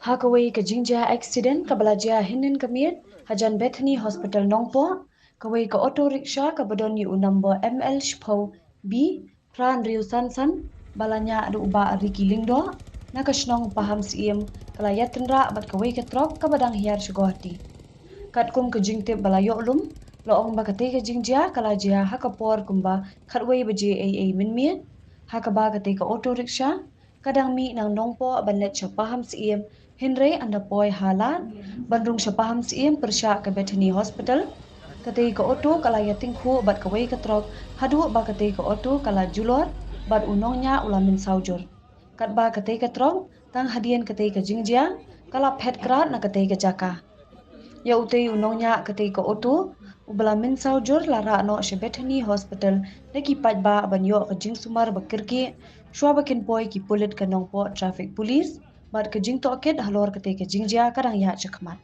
Hakaway ka jingja accident ka balaja hinin kamit hajan Bethany Hospital Nongpo kaway ka auto rickshaw ka badon yu number ML Shpo B Pran Riu Sansan balanya adu uba Riki Lingdo nakasnong paham siem kalayatendra bat kaway ka trok ka badang hiar syugohti kat kum ka jingtip balayo lum loong bakate ka jingja kalajia hakapor kumba khatway baje AA minmit hakaba kate ka auto rickshaw kadang mi nang nongpo banlet siya paham siem Henry anda poi halat bandung siya paham siem persya ke Bethany Hospital kate ka auto kala yating khu bat kaway ka trok hadu ba kate ka auto kala julor bat unongnya ulamin saujur kat ba kate ka trok tang hadian kate ka jingja kala phet krat na kate ka jaka ya utei unongnya kate ka auto ubala min saujur lara no she Bethany Hospital lagi pajba banyo ka jing sumar bakirki shwa bakin poi ki pulit ka nongpo traffic police bat ka jing to aket halor kate ka jingjia kadang ya chakmat